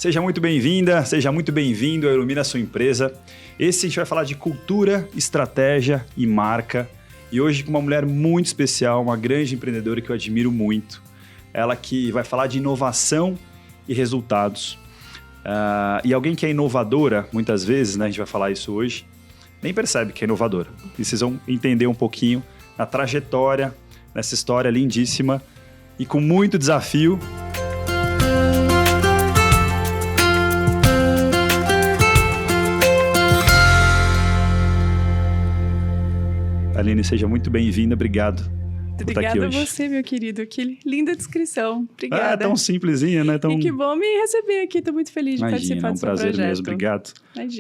Seja muito bem-vinda, seja muito bem-vindo ao Ilumina Sua Empresa. Esse a gente vai falar de cultura, estratégia e marca. E hoje com uma mulher muito especial, uma grande empreendedora que eu admiro muito. Ela que vai falar de inovação e resultados. E alguém que é inovadora, muitas vezes, né, a gente vai falar isso hoje, nem percebe que é inovadora. E vocês vão entender um pouquinho a trajetória nessa história lindíssima e com muito desafio. Aline, seja muito bem-vinda, obrigado por estar aqui hoje. Obrigada a você, meu querido, que linda descrição, obrigada. É tão simplesinha, né? E que bom me receber aqui, estou muito feliz de participar do seu projeto. Imagina, é um prazer mesmo, obrigado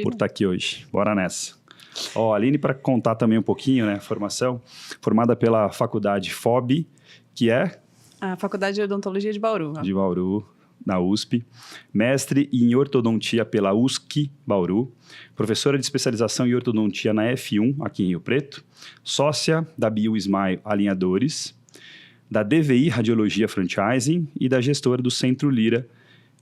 por estar aqui hoje, bora nessa. Aline, para contar também um pouquinho, né, formação, formada pela faculdade FOB, que é? A Faculdade de Odontologia de Bauru. De Bauru, na USP, mestre em ortodontia pela USC Bauru, professora de especialização em ortodontia na F1, aqui em Rio Preto, sócia da BioSmile Alinhadores, da DVI Radiologia Franchising e da gestora do Centro Lira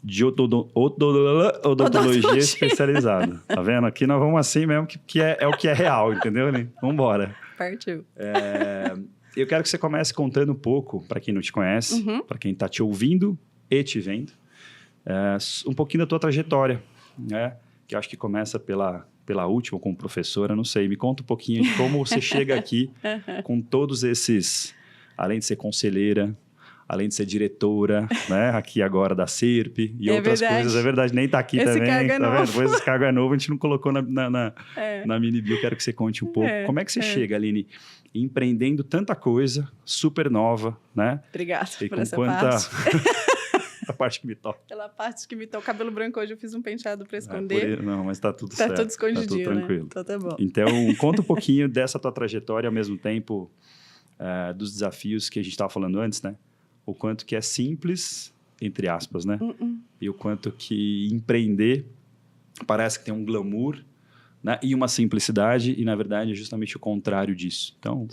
de odontologia especializada. Tá vendo? Aqui nós vamos assim mesmo, que é o que é real, entendeu, né? Vamos embora. Partiu. Eu quero que você comece contando um pouco, para quem não te conhece, para quem está te ouvindo e te vendo, um pouquinho da tua trajetória, né? Que eu acho que começa pela última, como professora, não sei. Me conta um pouquinho de como você chega aqui com todos esses, além de ser conselheira, além de ser diretora, né? Aqui agora da SERP e outras coisas. É verdade, nem tá aqui esse também. Cargo é tá novo. vendo? Depois esse cargo é novo, a gente não colocou na mini bio. Quero que você conte um pouco. Como é que você chega, Aline, empreendendo tanta coisa, super nova, né? Obrigada e por com essa quanta... parte. A parte que me toca. Pela parte que me toca. O cabelo branco hoje eu fiz um penteado para esconder. Não, mas tá tudo certo. Tá tudo escondidinho, tá tudo tranquilo. Né? Então tá bom. Então, conta um pouquinho dessa tua trajetória, ao mesmo tempo dos desafios que a gente estava falando antes, né? O quanto que é simples, entre aspas, né? E o quanto que empreender parece que tem um glamour, né? E uma simplicidade, e na verdade é justamente o contrário disso. Então,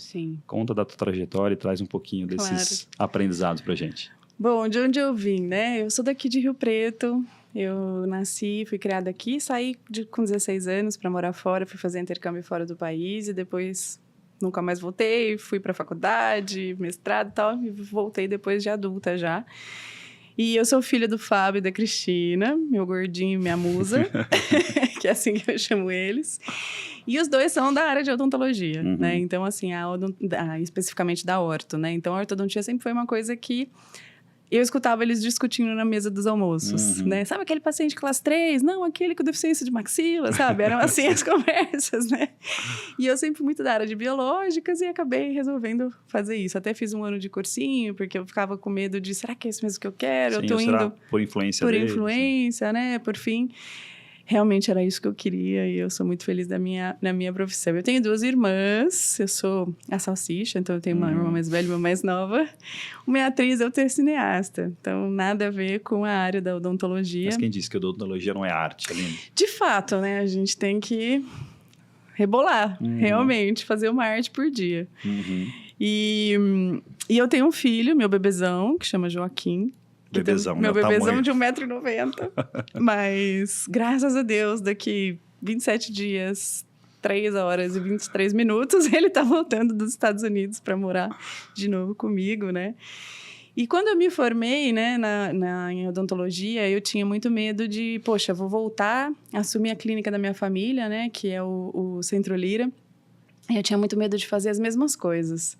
conta da tua trajetória e traz um pouquinho desses aprendizados pra gente. Bom, de onde eu vim, né? Eu sou daqui de Rio Preto, eu nasci, fui criada aqui, saí com 16 anos para morar fora, fui fazer intercâmbio fora do país e depois nunca mais voltei, fui para faculdade, mestrado e tal, e voltei depois de adulta já. E eu sou filha do Fábio e da Cristina, meu gordinho e minha musa, que é assim que eu chamo eles. E os dois são da área de odontologia, né? Então, assim, especificamente da orto, né? Então, a ortodontia sempre foi uma coisa que eu escutava eles discutindo na mesa dos almoços, né? Sabe aquele paciente classe 3? Não, aquele com deficiência de maxila, sabe? Eram assim as conversas, né? E eu sempre fui muito da área de biológicas e acabei resolvendo fazer isso. Até fiz um ano de cursinho, porque eu ficava com medo de, será que é isso mesmo que eu quero? Sim, eu tô indo por influência por deles, influência, né? Por fim, realmente era isso que eu queria e eu sou muito feliz na minha profissão. Eu tenho 2 irmãs, eu sou a salsicha, então eu tenho uma irmã mais velha e uma mais nova. Uma é atriz, outra é cineasta, então nada a ver com a área da odontologia. Mas quem disse que a odontologia não é arte, Aline? De fato, né? A gente tem que rebolar, realmente, fazer uma arte por dia. E eu tenho um filho, meu bebezão, que chama Joaquim. Bebezão, meu bebezão tamanho. de 1,90 m. Mas, graças a Deus, daqui 27 dias, 3 horas e 23 minutos, ele tá voltando dos Estados Unidos para morar de novo comigo, né? E quando eu me formei, né, em odontologia, eu tinha muito medo de, poxa, vou voltar, assumir a clínica da minha família, né, que é o Centro Lira. E eu tinha muito medo de fazer as mesmas coisas,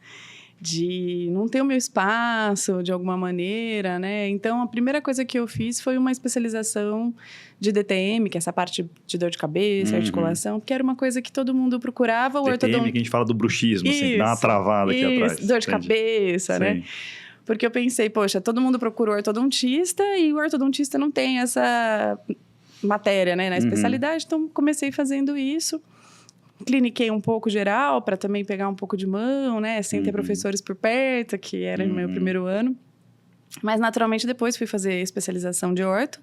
de não ter o meu espaço de alguma maneira, né? Então, a primeira coisa que eu fiz foi uma especialização de DTM, que é essa parte de dor de cabeça, articulação, que era uma coisa que todo mundo procurava. O DTM, que a gente fala do bruxismo, assim, que dá uma travada aqui atrás. Dor de cabeça, né? Porque eu pensei, poxa, todo mundo procura o ortodontista e o ortodontista não tem essa matéria, né, na especialidade, então comecei fazendo isso. Cliniquei um pouco geral, para também pegar um pouco de mão, né? Sem ter professores por perto, que era no meu primeiro ano. Mas, naturalmente, depois fui fazer especialização de orto.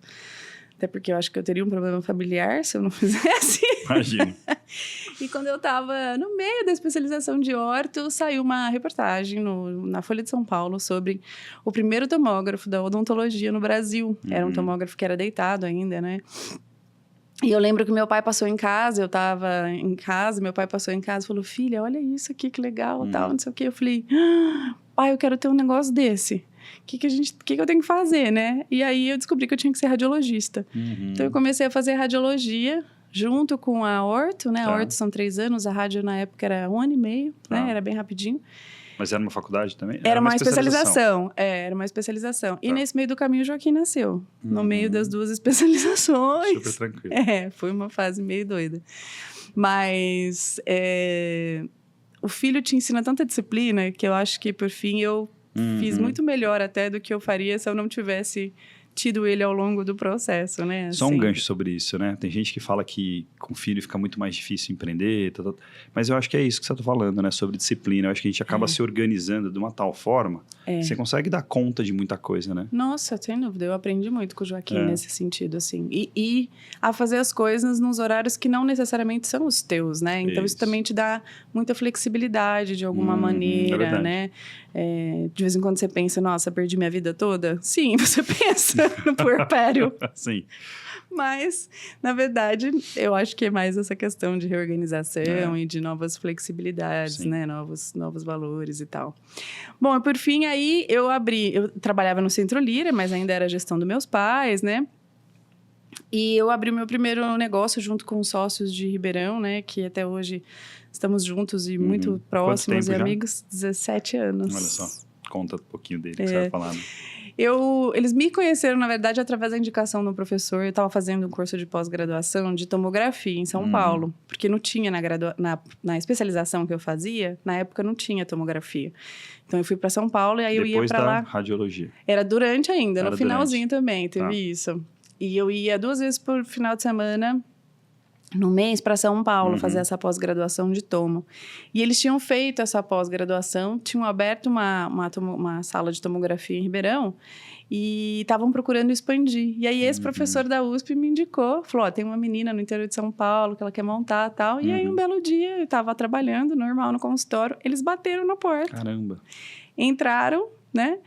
Até porque eu acho que eu teria um problema familiar se eu não fizesse. Imagino. E quando eu estava no meio da especialização de orto, saiu uma reportagem na Folha de São Paulo sobre o primeiro tomógrafo da odontologia no Brasil. Era um tomógrafo que era deitado ainda, né? E eu lembro que meu pai passou em casa, eu estava em casa, meu pai passou em casa e falou, filha, olha isso aqui, que legal, tal, não sei o quê. Eu falei, pai, eu quero ter um negócio desse. O que eu tenho que fazer, né? E aí eu descobri que eu tinha que ser radiologista. Então eu comecei a fazer radiologia junto com a orto, né? A orto são 3 anos, a rádio na época era 1 ano e meio, né? Era bem rapidinho. Mas era uma faculdade também? Era uma especialização. Era uma especialização. E nesse meio do caminho o Joaquim nasceu. No meio das 2 especializações. Super tranquilo. Foi uma fase meio doida. Mas o filho te ensina tanta disciplina que eu acho que, por fim, eu fiz muito melhor até do que eu faria se eu não tivesse tido ele ao longo do processo, né? Só um gancho sobre isso, né? Tem gente que fala que com filho fica muito mais difícil empreender, mas eu acho que é isso que você está falando, né? Sobre disciplina. Eu acho que a gente acaba se organizando de uma tal forma que você consegue dar conta de muita coisa, né? Nossa, sem dúvida. Eu aprendi muito com o Joaquim nesse sentido, assim. E a fazer as coisas nos horários que não necessariamente são os teus, né? Então, isso também te dá muita flexibilidade de alguma maneira, né? De vez em quando você pensa, nossa, perdi minha vida toda. Sim, você pensa no puerpério. Sim. Mas, na verdade, eu acho que é mais essa questão de reorganização e de novas flexibilidades, né? Novos valores e tal. Bom, por fim, aí eu trabalhava no Centro Lira, mas ainda era gestão dos meus pais, né? E eu abri o meu primeiro negócio junto com os sócios de Ribeirão, né? Que até hoje estamos juntos e muito próximos e amigos. 17 anos. Olha só, conta um pouquinho dele que você vai falar, né? Eles me conheceram, na verdade, através da indicação do professor. Eu estava fazendo um curso de pós-graduação de tomografia em São Paulo, porque não tinha na especialização que eu fazia, na época não tinha tomografia. Então, eu fui para São Paulo e aí eu ia para lá. Depois da radiologia. Era durante ainda, no finalzinho também, teve isso. E eu ia 2 vezes por final de semana, no mês, para São Paulo, fazer essa pós-graduação de tomo. E eles tinham feito essa pós-graduação, tinham aberto uma sala de tomografia em Ribeirão e estavam procurando expandir. E aí esse professor da USP me indicou, falou, tem uma menina no interior de São Paulo que ela quer montar e tal. E aí um belo dia, eu estava trabalhando normal no consultório, eles bateram na porta. Caramba! Entraram, né?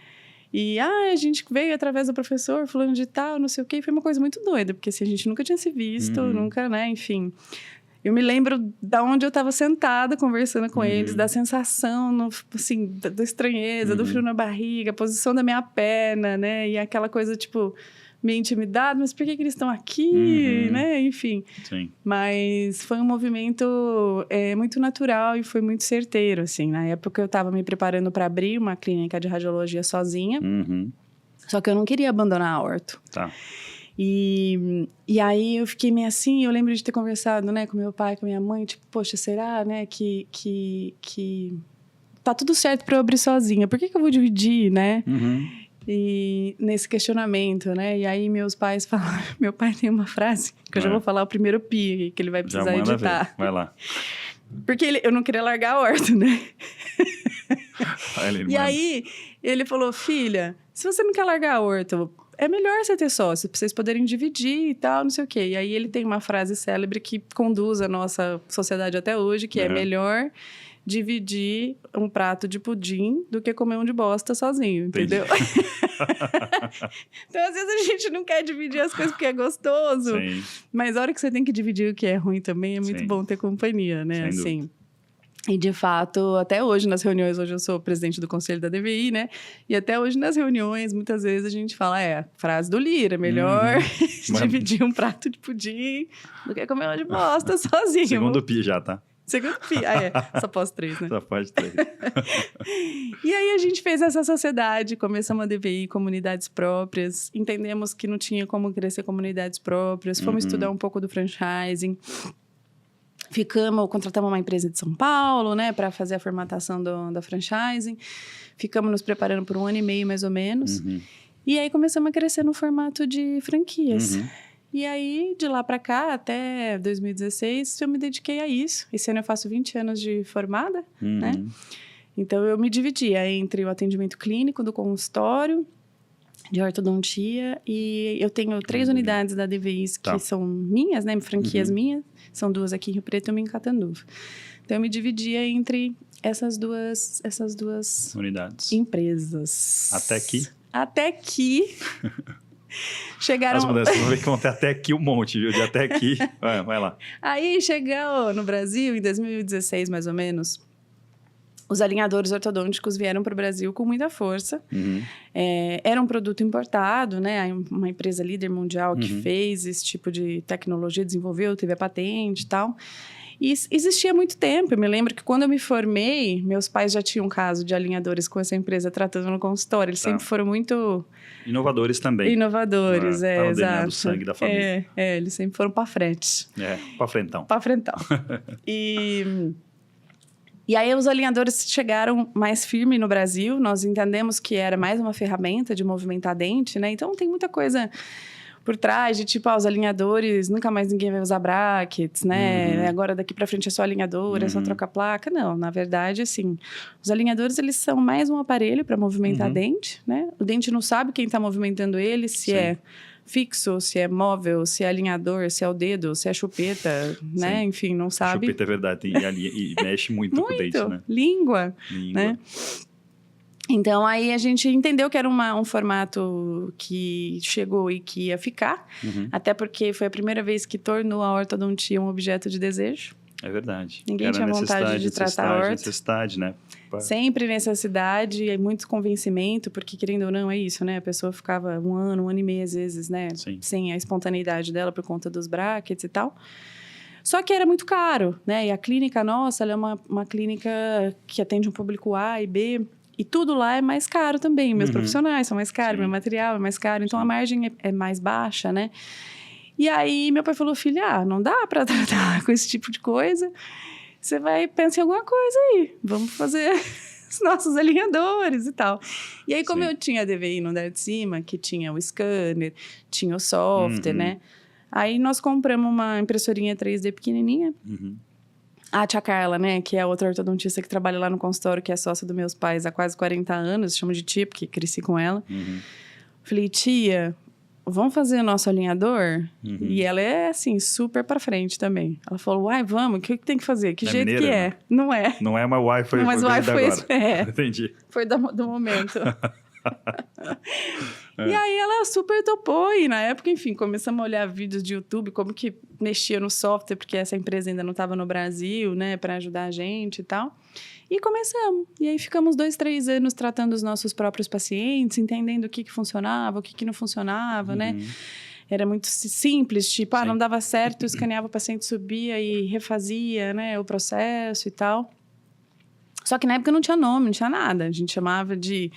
E a gente veio através do professor, fulano de tal, não sei o quê. E foi uma coisa muito doida, porque assim, a gente nunca tinha se visto, nunca, né? Enfim. Eu me lembro da onde eu estava sentada, conversando com eles, da sensação, assim, da estranheza, do frio na barriga, a posição da minha perna, né? E aquela coisa, tipo, meio intimidado, mas por que eles estão aqui, né? Enfim. Sim. Mas foi um movimento muito natural e foi muito certeiro, assim. Na época, eu estava me preparando para abrir uma clínica de radiologia sozinha. Só que eu não queria abandonar a orto. Tá. E aí, eu fiquei meio assim, eu lembro de ter conversado, né, com meu pai, com minha mãe, tipo, poxa, será, né, que tá tudo certo para eu abrir sozinha? Por que eu vou dividir, né? E nesse questionamento, né? E aí meus pais falam... Meu pai tem uma frase, que eu já vou falar o primeiro pi, que ele vai precisar editar. Ver. Vai lá. Porque eu não queria largar a horta, né? E aí, ele falou, filha, se você não quer largar a horta, é melhor você ter sócio, pra vocês poderem dividir e tal, não sei o quê. E aí, ele tem uma frase célebre que conduz a nossa sociedade até hoje, que é melhor dividir um prato de pudim do que comer um de bosta sozinho, entendeu? Então, às vezes, a gente não quer dividir as coisas porque é gostoso. Sim. Mas a hora que você tem que dividir o que é ruim também, é muito bom ter companhia, né? Sem assim. E, de fato, até hoje, nas reuniões, hoje eu sou presidente do conselho da DVI, né? E até hoje, nas reuniões, muitas vezes a gente fala, frase do Lira, melhor dividir um prato de pudim do que comer uma de bosta sozinho. Segundo pi já, tá? Segundo pi. Só pós 3, né? Só pode 3. E aí a gente fez essa sociedade, começamos a DVI, comunidades próprias, entendemos que não tinha como crescer comunidades próprias, fomos estudar um pouco do franchising, contratamos uma empresa de São Paulo, né, para fazer a formatação da franchising, ficamos nos preparando por 1 ano e meio, mais ou menos, e aí começamos a crescer no formato de franquias. E aí, de lá para cá, até 2016, eu me dediquei a isso. Esse ano eu faço 20 anos de formada, né? Então, eu me dividia entre o atendimento clínico do consultório de ortodontia. E eu tenho 3 unidades da DVIs que são minhas, né? Franquias minhas. São 2 aqui em Rio Preto e uma em Catanduva. Então, eu me dividia entre essas duas unidades. Empresas. Até que chegaram... As mudanças, vamos ver que vão ter até aqui um monte, viu? De até aqui. Vai lá. Aí, chegou no Brasil, em 2016, mais ou menos, os alinhadores ortodônticos vieram para o Brasil com muita força. Era um produto importado, né? Uma empresa líder mundial que fez esse tipo de tecnologia, desenvolveu, teve a patente e tal. E existia há muito tempo. Eu me lembro que quando eu me formei, meus pais já tinham um caso de alinhadores com essa empresa tratando no consultório. Eles sempre foram muito... Inovadores também. Inovadores, tá no DNA exato. do sangue da família. Eles sempre foram para frente. Para frentão. Para frentão. E aí os alinhadores chegaram mais firme no Brasil. Nós entendemos que era mais uma ferramenta de movimentar dente, né? Então tem muita coisa por trás de tipo, os alinhadores, nunca mais ninguém vai usar brackets, né? Agora daqui para frente é só alinhador, é só trocar placa. Não, na verdade, assim, os alinhadores, eles são mais um aparelho para movimentar dente, né? O dente não sabe quem está movimentando ele, se é fixo, se é móvel, se é alinhador, se é o dedo, se é chupeta, né? Enfim, não sabe. Chupeta é verdade, e mexe muito com o dente, né? Língua, né? Então, aí a gente entendeu que era um formato que chegou e que ia ficar, até porque foi a primeira vez que tornou a ortodontia um objeto de desejo. É verdade. Ninguém tinha vontade de tratar a orto. Necessidade, né? Sempre necessidade e muito convencimento, porque querendo ou não é isso, né? A pessoa ficava um ano e meio às vezes, né? Sem a espontaneidade dela por conta dos brackets e tal. Só que era muito caro, né? E a clínica nossa, ela é uma clínica que atende um público A e B, e tudo lá é mais caro também. Meus profissionais são mais caros, meu material é mais caro, então a margem é mais baixa, né? E aí, meu pai falou, filha, não dá para tratar com esse tipo de coisa. Você pensa em alguma coisa aí. Vamos fazer os nossos alinhadores e tal. E aí, como eu tinha a DVI no andar de cima, que tinha o scanner, tinha o software, né? Aí, nós compramos uma impressorinha 3D pequenininha. A tia Carla, né? Que é a outra ortodontista que trabalha lá no consultório, que é sócia dos meus pais há quase 40 anos. Chamo de tia, porque cresci com ela. Falei, tia... Vamos fazer o nosso alinhador? E ela é, assim, super pra frente também. Ela falou, uai, vamos, o que tem que fazer? Que jeito mineira, que é? Né? Não é. Não é, mas o uai foi agora. Entendi. Foi do momento. E aí ela super topou. E na época, enfim, começamos a olhar vídeos de YouTube, como que mexia no software, porque essa empresa ainda não estava no Brasil, né? Pra ajudar a gente e tal. E começamos. E aí ficamos 2, 3 anos tratando os nossos próprios pacientes, entendendo o que funcionava, o que não funcionava, né? Era muito simples, tipo, não dava certo, escaneava o paciente, subia e refazia, né, o processo e tal. Só que na época não tinha nome, não tinha nada. A gente chamava de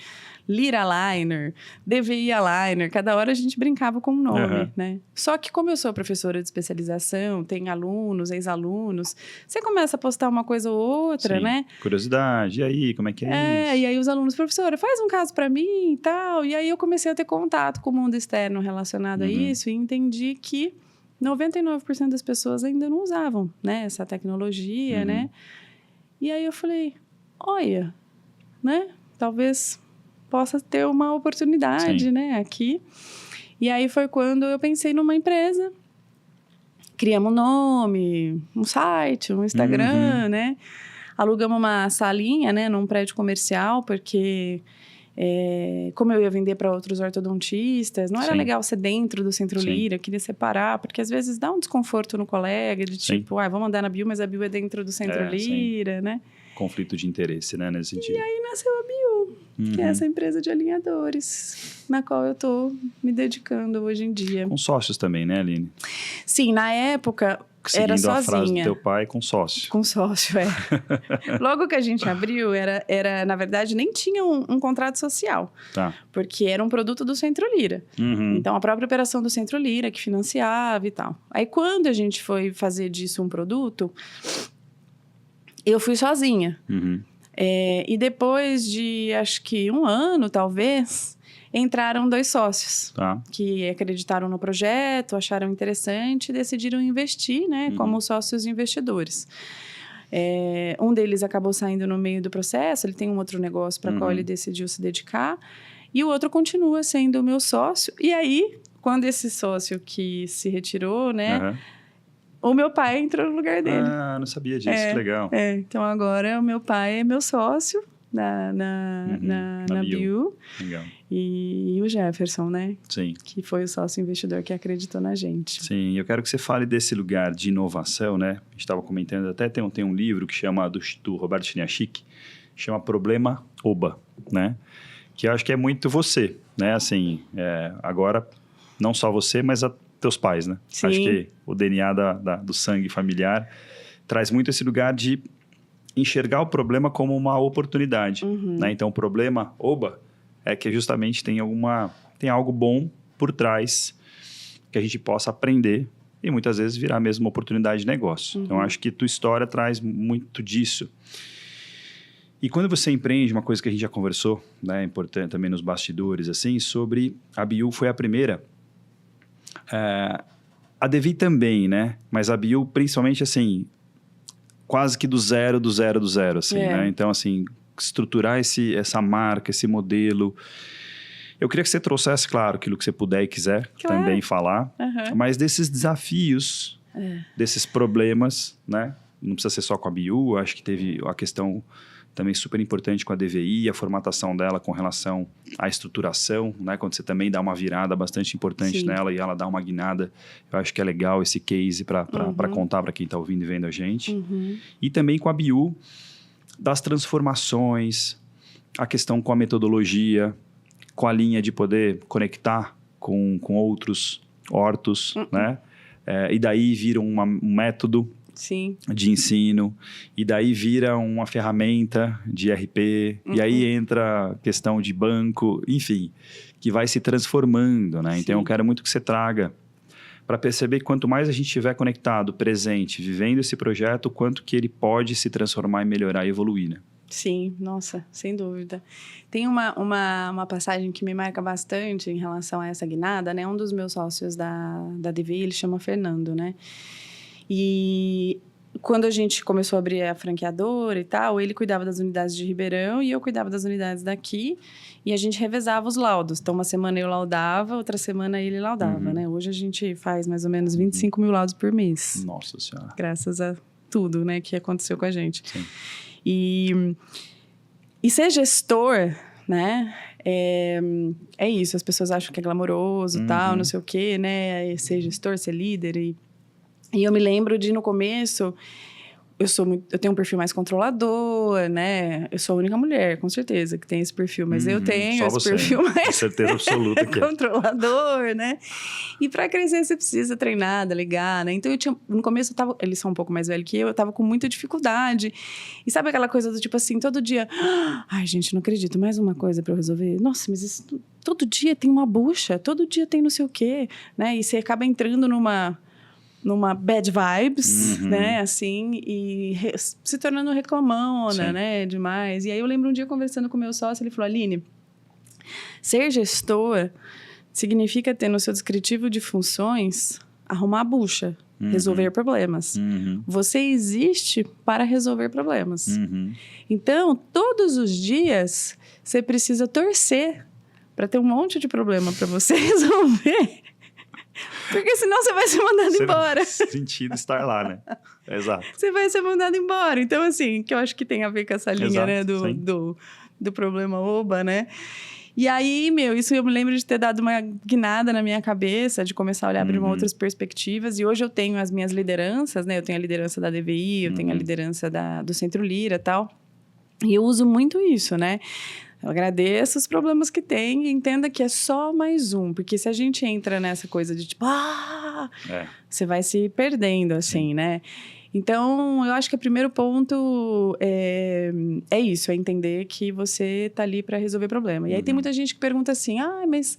Lira Aligner, DVI Aligner. Cada hora a gente brincava com o nome, né? Só que como eu sou professora de especialização, tenho alunos, ex-alunos, você começa a postar uma coisa ou outra, né? Curiosidade, e aí, como é que é isso? E aí os alunos, professora, faz um caso para mim e tal. E aí eu comecei a ter contato com o mundo externo relacionado a isso e entendi que 99% das pessoas ainda não usavam, né? Essa tecnologia, né? E aí eu falei... Olha, né? Talvez possa ter uma oportunidade, né? Aqui. E aí foi quando eu pensei numa empresa. Criamos um nome, um site, um Instagram, né? Alugamos uma salinha, né? Num prédio comercial, porque... como eu ia vender para outros ortodontistas, não era legal ser dentro do Centro Lira, eu queria separar, porque às vezes dá um desconforto no colega, de tipo, vamos andar na Bio, mas a Bio é dentro do Centro Lira, né? Conflito de interesse, né, nesse sentido. E aí nasceu a Bio, que é essa empresa de alinhadores, na qual eu tô me dedicando hoje em dia. Com sócios também, né, Aline? Sim, na época... Seguindo era sozinha. a frase do teu pai, com sócio. Com sócio, Logo que a gente abriu, na verdade, nem tinha um contrato social. Porque era um produto do Centro Lira. Então, a própria operação do Centro Lira que financiava e tal. Aí, quando a gente foi fazer disso um produto, eu fui sozinha. E depois de, acho que 1 ano, talvez... entraram 2 sócios que acreditaram no projeto, acharam interessante e decidiram investir, né, como sócios investidores. Um deles acabou saindo no meio do processo, ele tem um outro negócio para qual ele decidiu se dedicar. E o outro continua sendo o meu sócio. E aí, quando esse sócio que se retirou, né? O meu pai entrou no lugar dele. Ah, não sabia disso, que legal. Então agora o meu pai é meu sócio na BIU. Legal. E o Jefferson, né? Sim. Que foi o sócio investidor que acreditou na gente. Sim, eu quero que você fale desse lugar de inovação, né? A gente estava comentando, até tem um livro que chama, do Roberto Chiniachik, chama Problema Oba, né? Que eu acho que é muito você, né? Assim, agora, não só você, mas teus pais, né? Sim. Acho que o DNA do sangue familiar traz muito esse lugar de enxergar o problema como uma oportunidade, né? Então, o problema Oba é que justamente tem algo bom por trás que a gente possa aprender e muitas vezes virar mesmo uma oportunidade de negócio. Então, acho que tua história traz muito disso. E quando você empreende, uma coisa que a gente já conversou, né, importante também nos bastidores, assim, sobre a BIU foi a primeira. A Devi também, né? Mas a BIU, principalmente, assim, quase que do zero, assim, né? Então, assim, estruturar essa marca, esse modelo. Eu queria que você trouxesse, claro, aquilo que você puder e quiser também falar, mas desses desafios, desses problemas, né? Não precisa ser só com a BIU, acho que teve a questão também super importante com a DVI, a formatação dela com relação à estruturação, né? Quando você também dá uma virada bastante importante nela e ela dá uma guinada, eu acho que é legal esse case para contar para quem está ouvindo e vendo a gente. E também com a BIU, das transformações, a questão com a metodologia, com a linha de poder conectar com outros hortos, né? E daí vira um método de ensino, e daí vira uma ferramenta de RP, e aí entra a questão de banco, enfim, que vai se transformando, né? Então, eu quero muito que você traga para perceber que quanto mais a gente estiver conectado, presente, vivendo esse projeto, quanto que ele pode se transformar e melhorar e evoluir, né? Sim, nossa, sem dúvida. Tem uma passagem que me marca bastante em relação a essa guinada, né? Um dos meus sócios da DVI, ele chama Fernando, né? E quando a gente começou a abrir a franqueadora e tal, ele cuidava das unidades de Ribeirão e eu cuidava das unidades daqui. E a gente revezava os laudos. Então, uma semana eu laudava, outra semana ele laudava, né? Hoje a gente faz mais ou menos 25 mil laudos por mês. Nossa Senhora. Graças a tudo, né, que aconteceu com a gente. Sim. E ser gestor, né? É isso. As pessoas acham que é glamouroso, tal, não sei o quê, né? Ser gestor, ser líder. E eu me lembro de, no começo, eu tenho um perfil mais controlador, né? Eu sou a única mulher, com certeza, que tem esse perfil. Mas eu tenho esse perfil mais certeza absoluta que controlador, né? E para crescer, você precisa treinar, delegar, né? Então, no começo, eles são um pouco mais velhos que eu tava com muita dificuldade. E sabe aquela coisa do tipo assim, todo dia... Ai, gente, não acredito, mais uma coisa para eu resolver. Nossa, mas isso, todo dia tem uma bucha, todo dia tem não sei o quê, né? E você acaba entrando numa bad vibes, né, assim, e se tornando reclamona, né, demais. E aí eu lembro um dia conversando com o meu sócio, ele falou, Aline, ser gestor significa ter no seu descritivo de funções arrumar a bucha, resolver problemas. Você existe para resolver problemas. Então, todos os dias, você precisa torcer para ter um monte de problema para você resolver. Porque senão você vai ser mandado embora. Sentido estar lá, né? Exato. Você vai ser mandado embora. Então, assim, que eu acho que tem a ver com essa linha, né? Do problema Oba, né? E aí, isso eu me lembro de ter dado uma guinada na minha cabeça, de começar a olhar para outras perspectivas. E hoje eu tenho as minhas lideranças, né? Eu tenho a liderança da DVI, eu tenho a liderança do Centro Lira e tal. E eu uso muito isso, né? Eu agradeço os problemas que tem e entenda que é só mais um. Porque se a gente entra nessa coisa de tipo... Você vai se perdendo, assim, né? Então, eu acho que o primeiro ponto é isso. É entender que você tá ali para resolver problema. E aí tem muita gente que pergunta assim... mas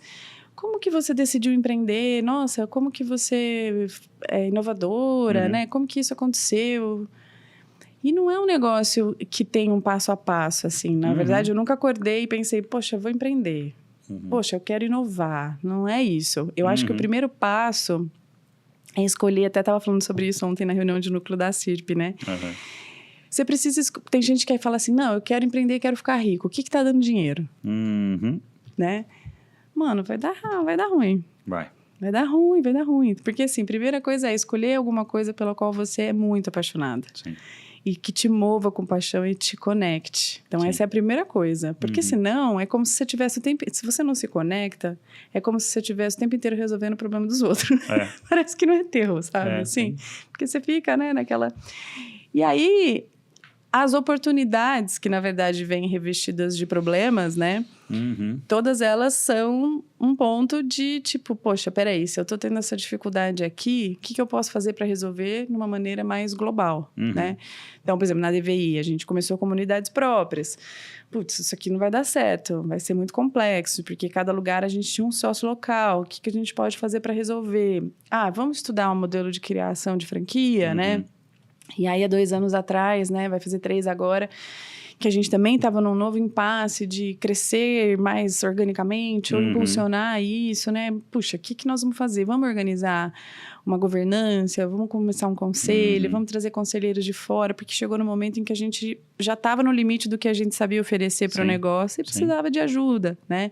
como que você decidiu empreender? Nossa, como que você é inovadora, né? Como que isso aconteceu? E não é um negócio que tem um passo a passo, assim. Na verdade, eu nunca acordei e pensei, poxa, eu vou empreender. Poxa, eu quero inovar. Não é isso. Eu acho que o primeiro passo é escolher... Até estava falando sobre isso ontem na reunião de núcleo da CIRP, né? Você precisa... Tem gente que fala assim, não, eu quero empreender, quero ficar rico. O que está dando dinheiro? né? Mano, vai dar ruim. Vai. Vai dar ruim. Porque, assim, primeira coisa é escolher alguma coisa pela qual você é muito apaixonada. Sim. E que te mova com paixão e te conecte. Então, Sim. essa é a primeira coisa. Porque senão, é como se você tivesse o tempo... Se você não se conecta, é como se você tivesse o tempo inteiro resolvendo o problema dos outros. Parece que não é teu, sabe? Assim, porque você fica, né, naquela... E aí, as oportunidades, que na verdade vêm revestidas de problemas, né? Todas elas são um ponto de tipo, poxa, peraí, se eu tô tendo essa dificuldade aqui, o que eu posso fazer para resolver de uma maneira mais global, né? Então, por exemplo, na DVI, a gente começou comunidades próprias. Putz, isso aqui não vai dar certo, vai ser muito complexo, porque cada lugar a gente tinha um sócio local, o que a gente pode fazer para resolver? Ah, vamos estudar um modelo de criação de franquia, né? E aí, há 2 anos atrás, né, vai fazer 3 agora, que a gente também estava num novo impasse de crescer mais organicamente ou impulsionar isso, né? Puxa, o que nós vamos fazer? Vamos organizar uma governança, vamos começar um conselho, vamos trazer conselheiros de fora, porque chegou no momento em que a gente já estava no limite do que a gente sabia oferecer para o negócio e precisava de ajuda, né?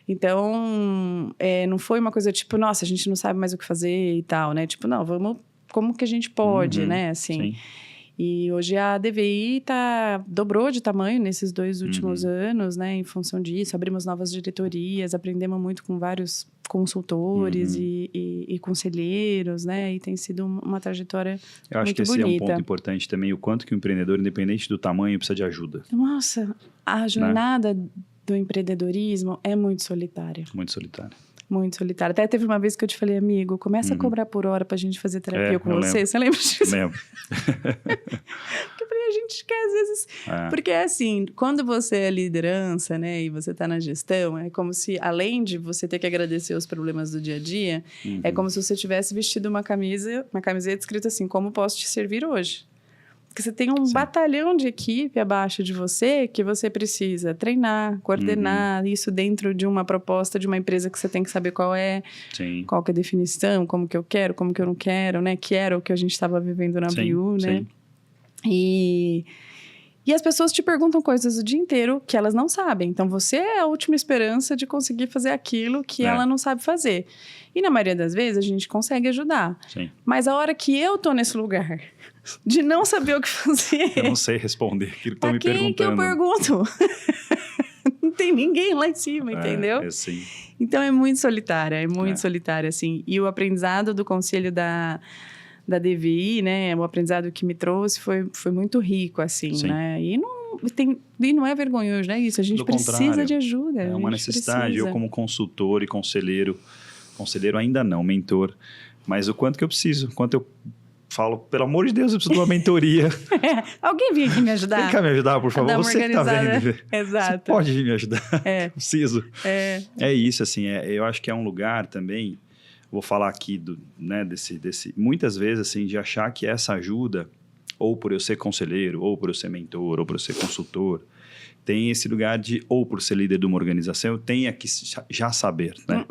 Então, não foi uma coisa tipo, nossa, a gente não sabe mais o que fazer e tal, né? Tipo, não, vamos... Como que a gente pode, né? Assim... E hoje a DVI dobrou de tamanho nesses 2 últimos anos, né? Em função disso, abrimos novas diretorias, aprendemos muito com vários consultores e conselheiros, né? E tem sido uma trajetória muito bonita. Eu acho que esse é um ponto importante também, o quanto que o empreendedor, independente do tamanho, precisa de ajuda. Nossa, a jornada do empreendedorismo é muito solitária. Muito solitária. Muito solitário. Até teve uma vez que eu te falei, amigo, começa a cobrar por hora pra gente fazer terapia com você. Lembro. Você lembra disso? Lembro. Porque eu falei, a gente quer às vezes... Porque é assim, quando você é liderança, né, e você tá na gestão, é como se, além de você ter que agradecer os problemas do dia a dia, é como se você tivesse vestido uma camiseta escrita assim, como posso te servir hoje? Porque você tem um batalhão de equipe abaixo de você que você precisa treinar, coordenar isso dentro de uma proposta de uma empresa que você tem que saber qual é, qual que é a definição, como que eu quero, como que eu não quero, né? Que era o que a gente estava vivendo na BU, né? E as pessoas te perguntam coisas o dia inteiro que elas não sabem. Então, você é a última esperança de conseguir fazer aquilo que ela não sabe fazer. E na maioria das vezes, a gente consegue ajudar. Mas a hora que eu tô nesse lugar de não saber o que fazer... Eu não sei responder aquilo que estão me perguntando. Quem que eu pergunto? Não tem ninguém lá em cima, entendeu? Sim. Então, é muito solitária, solitária, assim. E o aprendizado do conselho da DVI, né? O aprendizado que me trouxe foi muito rico, assim, né? E não é vergonhoso, né? Isso, a gente precisa de ajuda. É uma necessidade. Eu, como consultor e conselheiro ainda não, mentor, mas o quanto que eu preciso, quanto eu falo, pelo amor de Deus, eu preciso de uma mentoria. Alguém vem aqui me ajudar? Vem cá me ajudar, por favor. Você que tá vendo. Exato. Você pode vir me ajudar. Eu preciso. É isso, assim, eu acho que é um lugar também, vou falar aqui desse muitas vezes, assim, de achar que essa ajuda, ou por eu ser conselheiro, ou por eu ser mentor, ou por eu ser consultor, tem esse lugar de, ou por ser líder de uma organização, eu tenho que já saber, né?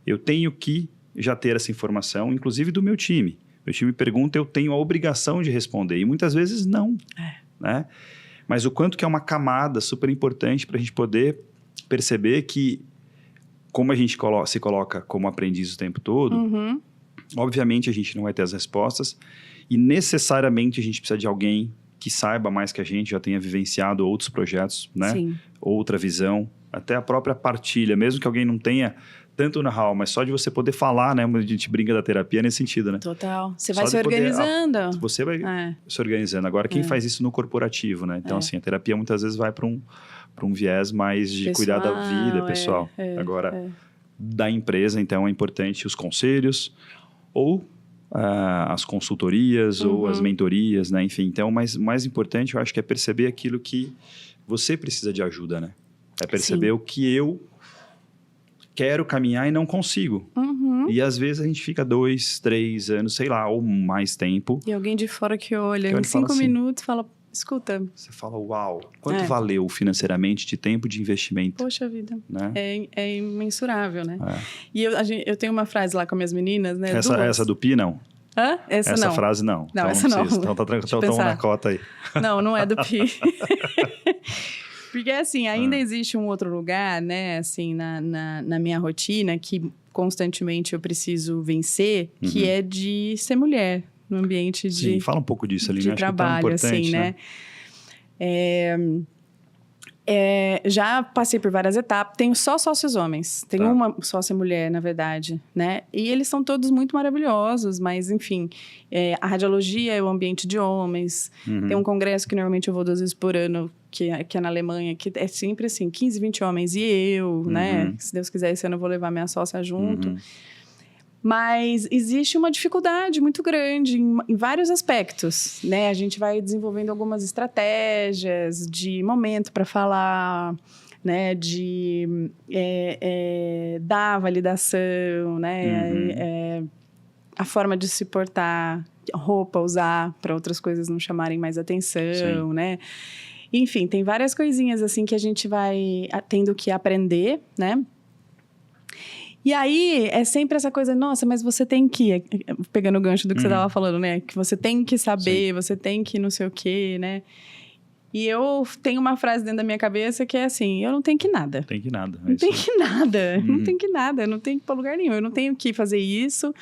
Eu tenho que já ter essa informação, inclusive do meu time. Meu time pergunta, eu tenho a obrigação de responder. E muitas vezes não, né? Mas o quanto que é uma camada super importante para a gente poder perceber que, como a gente se coloca como aprendiz o tempo todo, obviamente a gente não vai ter as respostas e necessariamente a gente precisa de alguém que saiba mais que a gente, já tenha vivenciado outros projetos, né? Outra visão, até a própria partilha, mesmo que alguém não tenha tanto know-how, mas só de você poder falar, né? A gente brinca da terapia nesse sentido, né? Total. Você vai se organizando. Você vai se organizando. Agora, quem faz isso no corporativo, né? Então, assim, a terapia muitas vezes vai para um viés mais de cuidar da vida pessoal. Agora, da empresa, então, é importante os conselhos ou as consultorias ou as mentorias, né? Enfim, então, o mais importante, eu acho que é perceber aquilo que você precisa de ajuda, né? É perceber o que eu quero caminhar e não consigo. E às vezes a gente fica 2, 3 anos, sei lá, ou mais tempo. E alguém de fora que olha, em 5 minutos fala, escuta. Você fala, uau, quanto valeu financeiramente de tempo de investimento? Poxa vida, né? É imensurável, né? E eu tenho uma frase lá com minhas meninas, né? Essa do Pi, não? Hã? Essa não. Frase não. Não, essa não. Então tá na cota aí. Não é do Pi. Porque, assim, ainda existe um outro lugar, né, assim, na minha rotina, que constantemente eu preciso vencer, que é de ser mulher no ambiente Sim, fala um pouco disso, Aline. de Acho que é tão trabalho, importante, assim, né? Já passei por várias etapas. Tenho só sócios homens. Tenho uma sócia mulher, na verdade, né? E eles são todos muito maravilhosos, mas, enfim, a radiologia é o ambiente de homens. Tem um congresso que normalmente eu vou 2 vezes por ano, que é na Alemanha, que é sempre assim, 15, 20 homens. E eu, né? Se Deus quiser, esse ano eu vou levar minha sócia junto. Mas existe uma dificuldade muito grande em vários aspectos, né? A gente vai desenvolvendo algumas estratégias de momento para falar, né? De dar validação, né? A forma de se portar, roupa usar para outras coisas não chamarem mais atenção, né? Enfim, tem várias coisinhas assim que a gente vai tendo que aprender, né? E aí, é sempre essa coisa, nossa, mas você tem que... Pegando o gancho do que você estava falando, né? Que você tem que saber, você tem que não sei o quê, né? E eu tenho uma frase dentro da minha cabeça que é assim, eu não tenho que nada. Tem que nada. Não tenho que nada, não tenho que nada, não tenho que ir para lugar nenhum. Eu não tenho que fazer isso,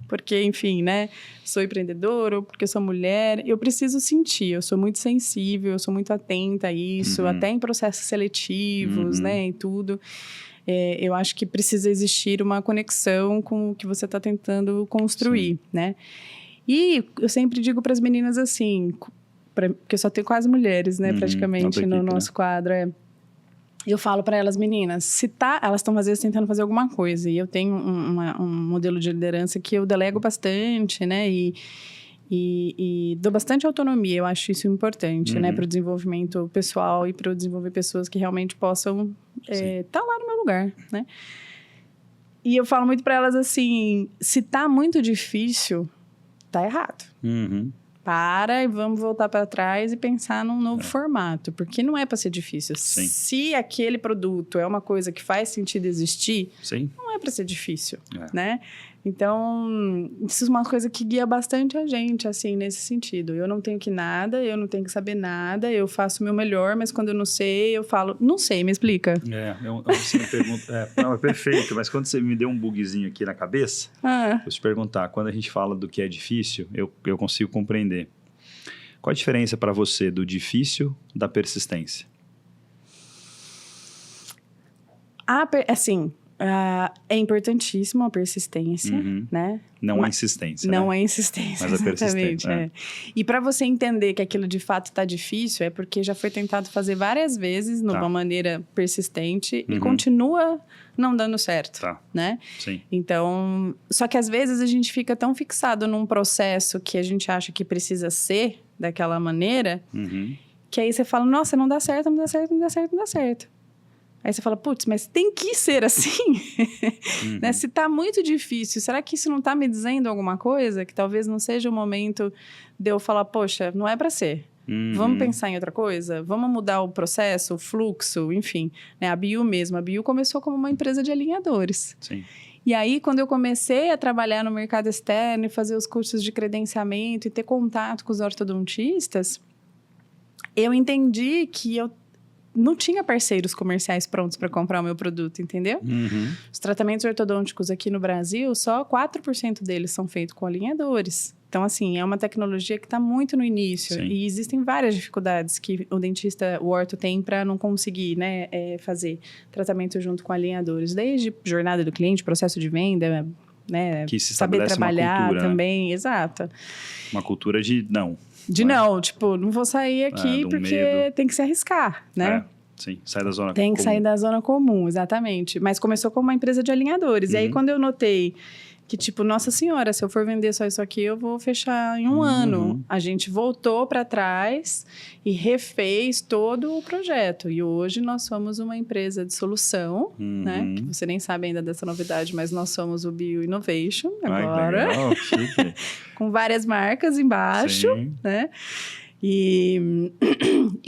porque, enfim, né? Sou empreendedora ou porque sou mulher. Eu preciso sentir, eu sou muito sensível, eu sou muito atenta a isso, até em processos seletivos, né? E tudo. Eu acho que precisa existir uma conexão com o que você está tentando construir, né? E eu sempre digo para as meninas assim, porque eu só tenho quase mulheres, né? Praticamente no nosso quadro. Eu falo para elas, meninas, elas estão às vezes tentando fazer alguma coisa. E eu tenho um modelo de liderança que eu delego bastante, né? E dou bastante autonomia, eu acho isso importante, né? Para o desenvolvimento pessoal e para desenvolver pessoas que realmente possam estar lá no meu lugar, né? E eu falo muito para elas assim, se tá muito difícil, tá errado. Para e vamos voltar para trás e pensar num novo formato, porque não é para ser difícil. Se aquele produto é uma coisa que faz sentido existir, não é para ser difícil, né? Então, isso é uma coisa que guia bastante a gente, assim, nesse sentido. Eu não tenho que nada, eu não tenho que saber nada, eu faço o meu melhor, mas quando eu não sei, eu falo, não sei, me explica. Você me pergunta... não, é perfeito, mas quando você me deu um bugzinho aqui na cabeça, eu te perguntar, quando a gente fala do que é difícil, eu consigo compreender. Qual a diferença para você do difícil da persistência? É importantíssimo a persistência, né? Não a insistência, Não né? a insistência, mas a persistência. E para você entender que aquilo de fato está difícil, é porque já foi tentado fazer várias vezes, de uma maneira persistente, e continua não dando certo, né? Então, só que às vezes a gente fica tão fixado num processo que a gente acha que precisa ser daquela maneira, que aí você fala, nossa, não dá certo, não dá certo, não dá certo, não dá certo. Aí você fala, putz, mas tem que ser assim? Né? Se tá muito difícil, será que isso não tá me dizendo alguma coisa? Que talvez não seja o momento de eu falar, poxa, não é para ser. Vamos pensar em outra coisa? Vamos mudar o processo, o fluxo, enfim. Né? A Bio mesmo. A Bio começou como uma empresa de alinhadores. E aí, quando eu comecei a trabalhar no mercado externo e fazer os cursos de credenciamento e ter contato com os ortodontistas, eu entendi que eu não tinha parceiros comerciais prontos para comprar o meu produto, entendeu? Os tratamentos ortodônticos aqui no Brasil, só 4% deles são feitos com alinhadores. Então, assim, é uma tecnologia que está muito no início. E existem várias dificuldades que o dentista, o orto, tem para não conseguir, né, fazer tratamento junto com alinhadores. Desde jornada do cliente, processo de venda, né? Que se saber trabalhar uma cultura, também, né? Exato. Uma cultura de não. Tipo, não vou sair aqui porque medo. Tem que se arriscar, né? Sai da zona comum. Tem que sair da zona comum, exatamente. Mas começou como uma empresa de alinhadores. E aí, quando eu notei que, tipo, nossa senhora, se eu for vender só isso aqui, eu vou fechar em um ano. A gente voltou para trás e refez todo o projeto. E hoje nós somos uma empresa de solução, né? Que você nem sabe ainda dessa novidade, mas nós somos o Bio Innovation agora. Legal, chique. Com várias marcas embaixo, né? E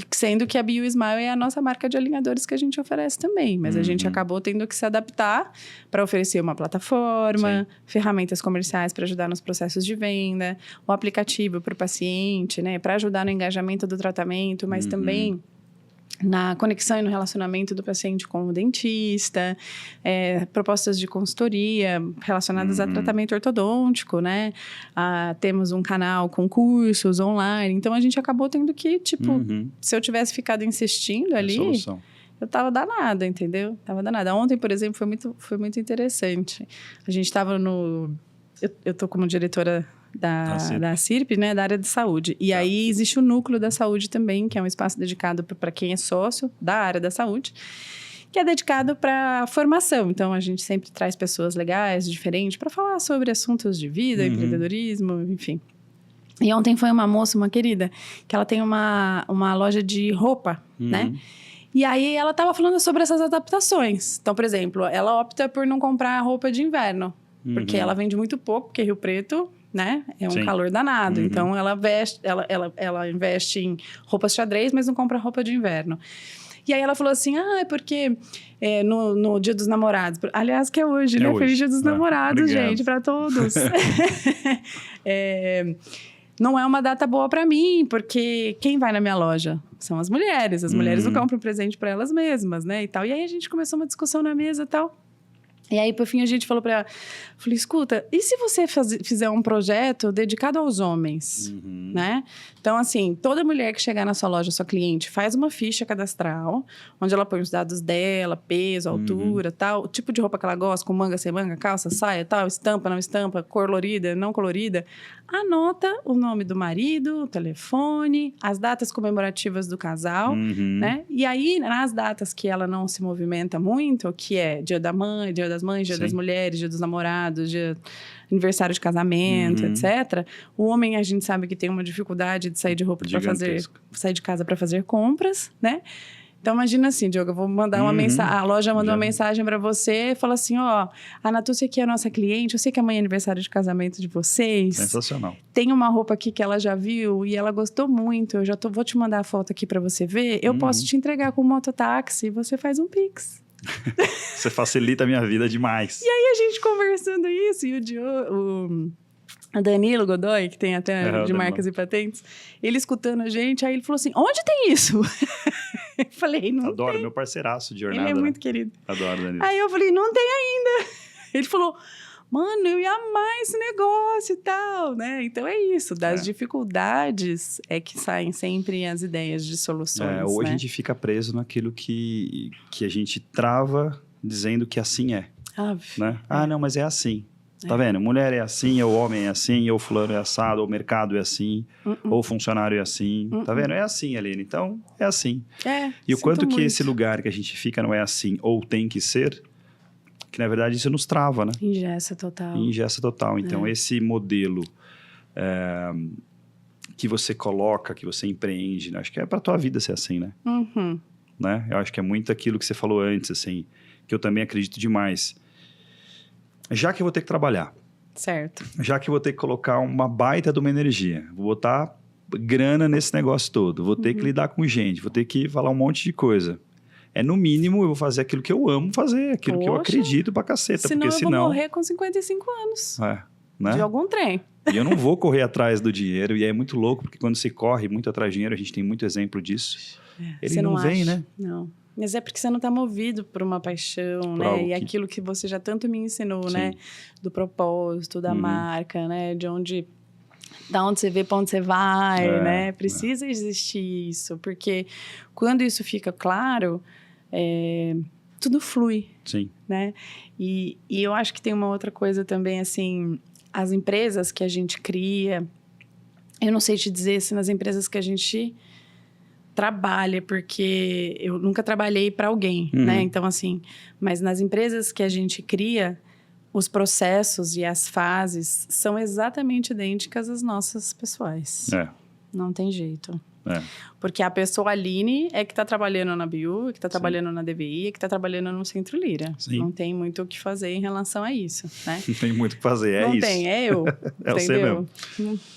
sendo que a Bio Smile é a nossa marca de alinhadores que a gente oferece também. Mas a gente acabou tendo que se adaptar para oferecer uma plataforma, ferramentas comerciais para ajudar nos processos de venda, o aplicativo para o paciente, né? Para ajudar no engajamento do tratamento, mas também na conexão e no relacionamento do paciente com o dentista, propostas de consultoria relacionadas a tratamento ortodôntico, né? Temos um canal com cursos online, então a gente acabou tendo que, tipo, se eu tivesse ficado insistindo ali, eu tava danada, entendeu? Tava danada. Ontem, por exemplo, foi muito interessante. A gente tava eu tô como diretora da CIRP, né, da área de saúde. E aí existe o núcleo da saúde também, que é um espaço dedicado para quem é sócio da área da saúde, que é dedicado para formação. Então, a gente sempre traz pessoas legais, diferentes, para falar sobre assuntos de vida, empreendedorismo, enfim. E ontem foi uma moça, uma querida, que ela tem uma loja de roupa, né? E aí, ela estava falando sobre essas adaptações. Então, por exemplo, ela opta por não comprar roupa de inverno, porque ela vende muito pouco, porque Rio Preto, né, é um calor danado. Então, ela investe em roupas xadrez, mas não compra roupa de inverno. E aí, ela falou assim, é porque no Dia dos Namorados... Aliás, que é hoje, né? Hoje. Feliz Dia dos Namorados, gente, para todos. Não é uma data boa para mim, porque quem vai na minha loja são as mulheres. As mulheres não compram presente para elas mesmas, né, e tal. E aí, a gente começou uma discussão na mesa e tal. E aí, por fim, a gente falou para ela, falei, escuta, e se você fizer um projeto dedicado aos homens, né? Então, assim, toda mulher que chegar na sua loja, sua cliente, faz uma ficha cadastral, onde ela põe os dados dela, peso, altura, tal, o tipo de roupa que ela gosta, com manga, sem manga, calça, saia, tal, estampa, não estampa, colorida, não colorida. Anota o nome do marido, o telefone, as datas comemorativas do casal, né? E aí, nas datas que ela não se movimenta muito, que é Dia da Mãe, Dia das Mães, Dia das Mulheres, Dia dos Namorados, aniversário de casamento, etc. O homem, a gente sabe que tem uma dificuldade de sair de roupa sair de casa para fazer compras, né? Então, imagina assim, Diogo, eu vou mandar uma mensagem, a loja manda uma mensagem para você e fala assim, ó, a Natúcia aqui é a nossa cliente, eu sei que amanhã é aniversário de casamento de vocês. Sensacional. Tem uma roupa aqui que ela já viu e ela gostou muito, eu já vou te mandar a foto aqui para você ver, eu posso te entregar com um mototáxi e você faz um Pix. Você facilita a minha vida demais. E aí, a gente conversando isso, e o Danilo Godoy, que tem até de marcas e patentes, ele escutando a gente, aí ele falou assim, onde tem isso? Eu falei, não Adoro, tem. Meu parceiraço de jornada. Ele é muito querido. Adoro, Danilo. Aí eu falei, não tem ainda. Ele falou, mano, eu ia amar esse negócio e tal, né? Então é isso, das dificuldades é que saem sempre as ideias de soluções, ou né? a gente fica preso naquilo que a gente trava dizendo que assim é. Né? Não, mas é assim. Tá vendo? Mulher é assim, ou homem é assim, ou fulano é assado, ou mercado é assim, ou funcionário é assim. Tá vendo? É assim, Aline. Então, é assim. E o quanto que esse lugar que a gente fica não é assim, ou tem que ser, que na verdade isso nos trava, né? Engessa total. Então, esse modelo que você coloca, que você empreende, né? Acho que é pra tua vida ser assim, né? Né? Eu acho que é muito aquilo que você falou antes, assim, que eu também acredito demais. Já que eu vou ter que trabalhar, certo, já que eu vou ter que colocar uma baita de uma energia, vou botar grana nesse negócio todo, vou ter que lidar com gente, vou ter que falar um monte de coisa. No mínimo, eu vou fazer aquilo que eu amo fazer, aquilo que eu acredito pra caceta. Senão porque eu vou morrer com 55 anos. Né? De algum trem. E eu não vou correr atrás do dinheiro, e é muito louco, porque quando você corre muito atrás do dinheiro, a gente tem muito exemplo disso. Ele não vem, né? Não. Mas é porque você não está movido por uma paixão, né? E aquilo que você já tanto me ensinou, né? Do propósito, da marca, né? Da onde você vê, para onde você vai, né? Precisa existir isso, porque quando isso fica claro, tudo flui. Sim. Né? E eu acho que tem uma outra coisa também, assim, as empresas que a gente cria, eu não sei te dizer se nas empresas que a gente trabalha, porque eu nunca trabalhei para alguém, né? Então, assim, mas nas empresas que a gente cria, os processos e as fases são exatamente idênticas às nossas pessoais. Não tem jeito. Porque a pessoa Aline é que está trabalhando na BU, que está trabalhando na DVI, que está trabalhando no Centro Lira. Sim. Não tem muito o que fazer em relação a isso, né? Não tem muito o que fazer, não isso. Não tem, é eu. É você mesmo.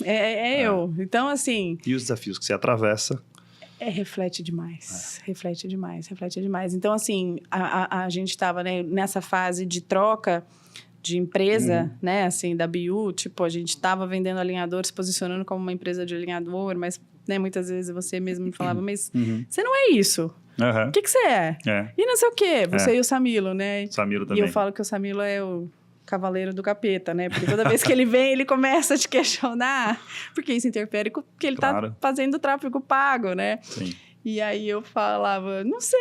Eu. Então, assim... E os desafios que você atravessa... reflete demais. Reflete demais. Então, assim, a gente estava, né, nessa fase de troca de empresa, né, assim, da BU, tipo, a gente estava vendendo alinhador, se posicionando como uma empresa de alinhador, mas, né, muitas vezes você mesmo me falava, mas você não é isso. Aham. O que você é? É. E não sei o quê. Você e o Samilo, né? Samilo E também. eu falo que o Samilo é o cavaleiro do capeta, né? Porque toda vez que ele vem, ele começa a te questionar, porque isso interfere com que ele Claro. tá fazendo tráfego pago, né? Sim. E aí eu falava, não sei,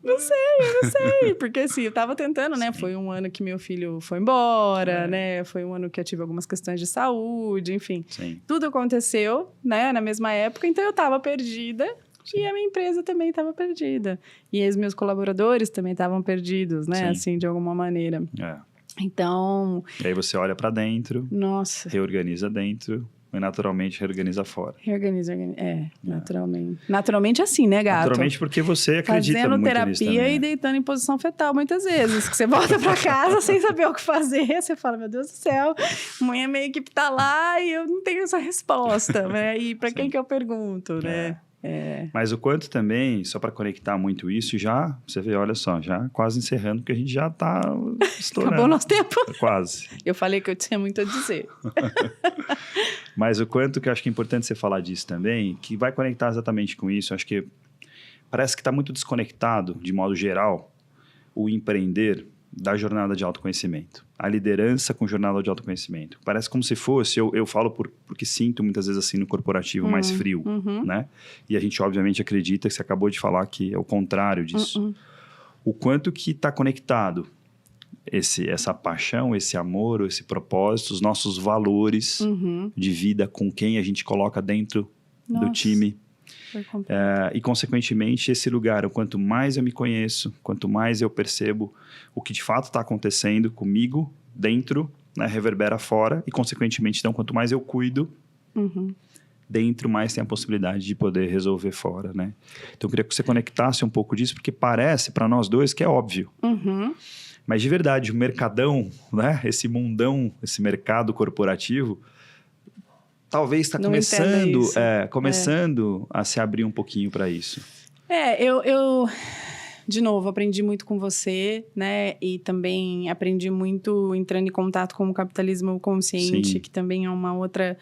eu não sei. Porque assim, eu tava tentando, né? Sim. Foi um ano que meu filho foi embora, É. né? Foi um ano que eu tive algumas questões de saúde, enfim. Sim. Tudo aconteceu, né? Na mesma época, então eu tava perdida. Sim. E a minha empresa também estava perdida. E os meus colaboradores também estavam perdidos, né? Sim. Assim, de alguma maneira. É. Então, E aí você olha pra dentro, nossa, reorganiza dentro e naturalmente reorganiza fora. reorganiza. Naturalmente. Naturalmente assim, né, gato? Naturalmente porque você acredita Fazendo muito terapia nisso também. e deitando em posição fetal muitas vezes. Que você volta pra casa sem saber o que fazer. Você fala, meu Deus do céu, amanhã minha equipe tá lá e eu não tenho essa resposta, né? E pra quem Sim. que eu pergunto, né? Mas o quanto também, só para conectar muito isso, já, você vê, olha só, já quase encerrando, porque a gente já tá estourando. Acabou o nosso tempo. Quase. Eu falei que eu tinha muito a dizer. Mas o quanto que eu acho que é importante você falar disso também, que vai conectar exatamente com isso, acho que parece que está muito desconectado, de modo geral, o empreender da jornada de autoconhecimento. A liderança com jornada de autoconhecimento. Parece como se fosse, eu falo porque sinto muitas vezes assim no corporativo mais frio, né? E a gente obviamente acredita que você acabou de falar que é o contrário disso. O quanto que está conectado essa paixão, esse amor, esse propósito, os nossos valores de vida com quem a gente coloca dentro do time. E, consequentemente, esse lugar, o quanto mais eu me conheço, quanto mais eu percebo o que de fato está acontecendo comigo dentro, né, reverbera fora, e, consequentemente, então, quanto mais eu cuido dentro, mais tem a possibilidade de poder resolver fora, né? Então, eu queria que você conectasse um pouco disso, porque parece para nós dois que é óbvio. Mas, de verdade, o mercadão, né, esse mundão, esse mercado corporativo, talvez está começando a se abrir um pouquinho para isso. Eu, de novo, aprendi muito com você, né? E também aprendi muito entrando em contato com o capitalismo consciente, Sim. que também é uma outra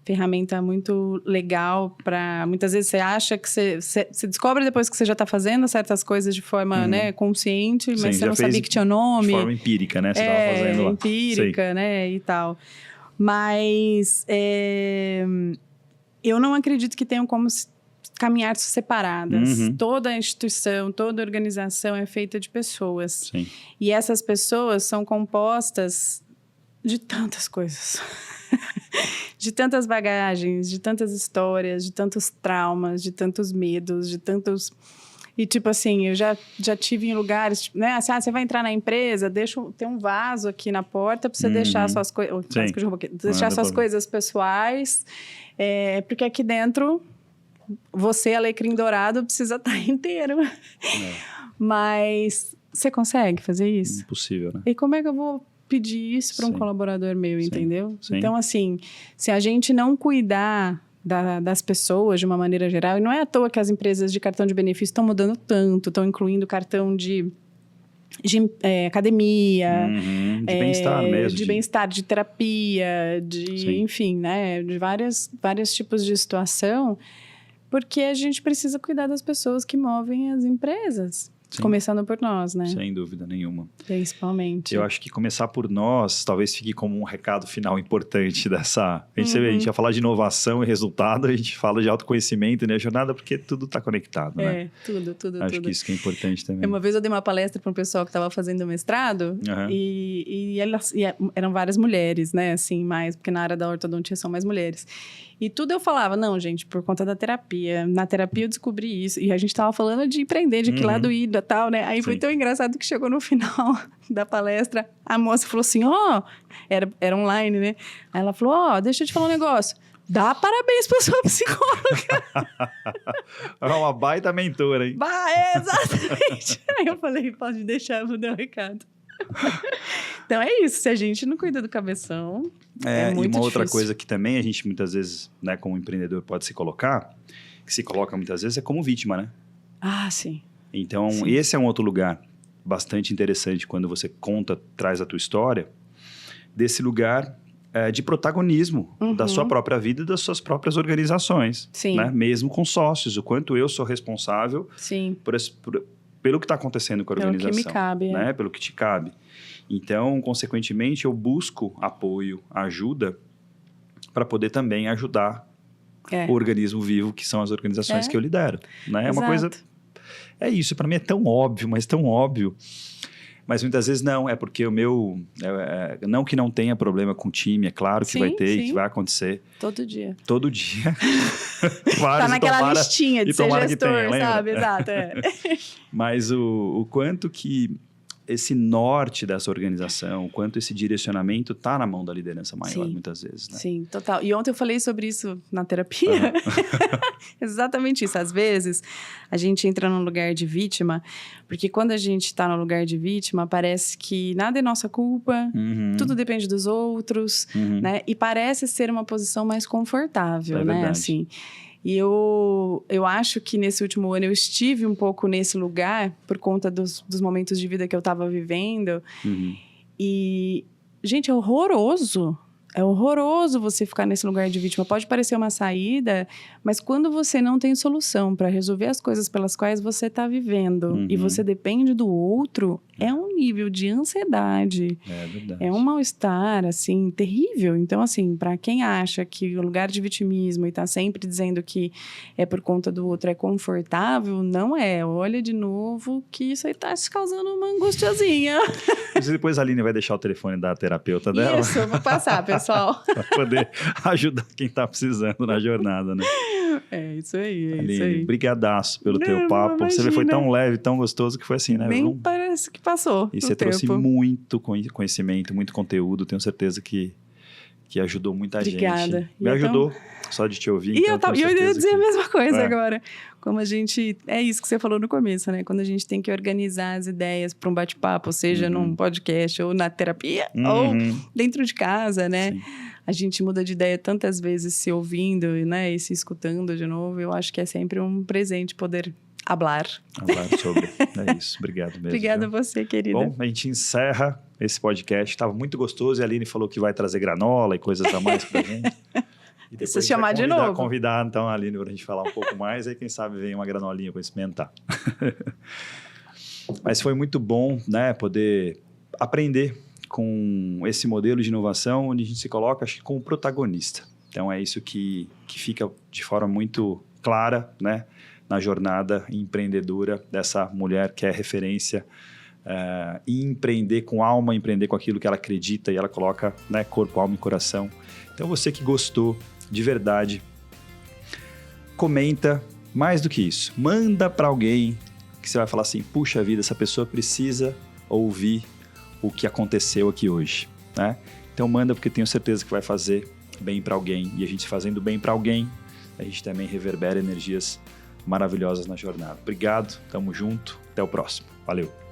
ferramenta muito legal para... Muitas vezes você acha que você descobre depois que você já está fazendo certas coisas de forma né, consciente, mas Sim, você não sabia que tinha nome. De forma empírica, né? Você estava fazendo lá. Empírica, Sim. né? E tal. Mas eu não acredito que tenham como caminhar separadas. Toda instituição, toda organização é feita de pessoas. Sim. E essas pessoas são compostas de tantas coisas. De tantas bagagens, de tantas histórias, de tantos traumas, de tantos medos, de tantos... E, tipo assim, eu já tive em lugares, né? Assim, você vai entrar na empresa, tem um vaso aqui na porta para você deixar suas coisas... Deixar suas coisas pessoais, porque aqui dentro, você, alecrim dourado, precisa estar inteiro. Mas você consegue fazer isso? Impossível, né? E como é que eu vou pedir isso para um colaborador meu, entendeu? Sim. Então, assim, se a gente não cuidar das pessoas de uma maneira geral, e não é à toa que as empresas de cartão de benefício estão mudando tanto, estão incluindo cartão de academia, de bem-estar mesmo. De bem-estar, de terapia, enfim, né? De vários tipos de situação, porque a gente precisa cuidar das pessoas que movem as empresas. Sim. Começando por nós, né? Sem dúvida nenhuma. Principalmente. Eu acho que começar por nós talvez fique como um recado final importante dessa... A gente ia falar de inovação e resultado, a gente fala de autoconhecimento, né? Jornada, porque tudo está conectado, né? Tudo. Acho que isso que é importante também. Uma vez eu dei uma palestra para um pessoal que estava fazendo mestrado e eram várias mulheres, né? Assim, mais, porque na área da ortodontia são mais mulheres. E tudo eu falava, não, gente, por conta da terapia. Na terapia eu descobri isso. E a gente estava falando de empreender, de que lado ir, tal, né? Aí foi tão engraçado que chegou no final da palestra, a moça falou assim, era online, né? Aí ela falou, deixa eu te falar um negócio. Dá parabéns pra sua psicóloga. É uma baita mentora, hein? Exatamente. Aí eu falei, pode deixar, vou dar um recado. Então é isso, se a gente não cuida do cabeção, é muito e uma outra difícil. Coisa que também a gente muitas vezes, né, como empreendedor pode se colocar, que se coloca muitas vezes é como vítima, né? Sim. Então, esse é um outro lugar bastante interessante quando você traz a tua história, desse lugar de protagonismo da sua própria vida e das suas próprias organizações. Sim. Né? Mesmo com sócios, o quanto eu sou responsável Sim. pelo que está acontecendo com a organização. Pelo que me cabe. Né? Pelo que te cabe. Então, consequentemente, eu busco apoio, ajuda, para poder também ajudar o organismo vivo, que são as organizações que eu lidero. Né? É uma coisa... É isso, para mim é tão óbvio, mas tão óbvio. Mas muitas vezes não, é porque o meu... não que não tenha problema com o time, é claro que vai ter e que vai acontecer. Todo dia. Todo dia. Tá naquela listinha de ser gestor, sabe? Exato, Mas o quanto que esse norte dessa organização, o quanto esse direcionamento está na mão da liderança maior, muitas vezes. Né? Sim, total. E ontem eu falei sobre isso na terapia. Exatamente isso. Às vezes, a gente entra num lugar de vítima, porque quando a gente está no lugar de vítima, parece que nada é nossa culpa, tudo depende dos outros, né? E parece ser uma posição mais confortável, né? Assim. E eu acho que nesse último ano eu estive um pouco nesse lugar por conta dos momentos de vida que eu estava vivendo. E, gente, é horroroso. É horroroso você ficar nesse lugar de vítima. Pode parecer uma saída, mas quando você não tem solução para resolver as coisas pelas quais você está vivendo e você depende do outro, é um nível de ansiedade. É verdade. É um mal-estar, assim, terrível. Então, assim, para quem acha que o lugar de vitimismo e está sempre dizendo que é por conta do outro é confortável, não é. Olha de novo que isso aí está te causando uma angustiazinha. Depois a Aline vai deixar o telefone da terapeuta dela. Isso, eu vou passar, pessoal. Para poder ajudar quem está precisando na jornada, né? É isso aí, Aline, isso aí. Brigadaço pelo teu papo. Imagina. Você foi tão leve, tão gostoso que foi assim, né? Nem parece que passou. E você trouxe muito conhecimento, muito conteúdo. Tenho certeza que ajudou muita gente. Obrigada. Me ajudou só de te ouvir. E então eu ia dizer a mesma coisa agora. Como a gente... É isso que você falou no começo, né? Quando a gente tem que organizar as ideias para um bate-papo, seja num podcast, ou na terapia, ou dentro de casa, né? Sim. A gente muda de ideia tantas vezes se ouvindo, né? E se escutando de novo. Eu acho que é sempre um presente poder hablar sobre. É isso. Obrigado mesmo. Obrigada a você, querida. Bom, a gente encerra esse podcast. Estava muito gostoso e a Aline falou que vai trazer granola e coisas a mais pra gente. E depois se chamar de novo. Convidar então a Aline para a gente falar um pouco mais. Aí quem sabe vem uma granolinha para experimentar. Mas foi muito bom, né? Poder aprender com esse modelo de inovação onde a gente se coloca, acho que, como protagonista. Então é isso que fica de forma muito clara, né? Na jornada empreendedora dessa mulher que é referência em empreender com alma, empreender com aquilo que ela acredita e ela coloca, né, corpo, alma e coração. Então você que gostou, de verdade, comenta, mais do que isso, manda para alguém que você vai falar assim, puxa vida, essa pessoa precisa ouvir o que aconteceu aqui hoje, né? Então manda, porque tenho certeza que vai fazer bem para alguém, e a gente fazendo bem para alguém, a gente também reverbera energias maravilhosas na jornada. Obrigado, tamo junto, até o próximo. Valeu!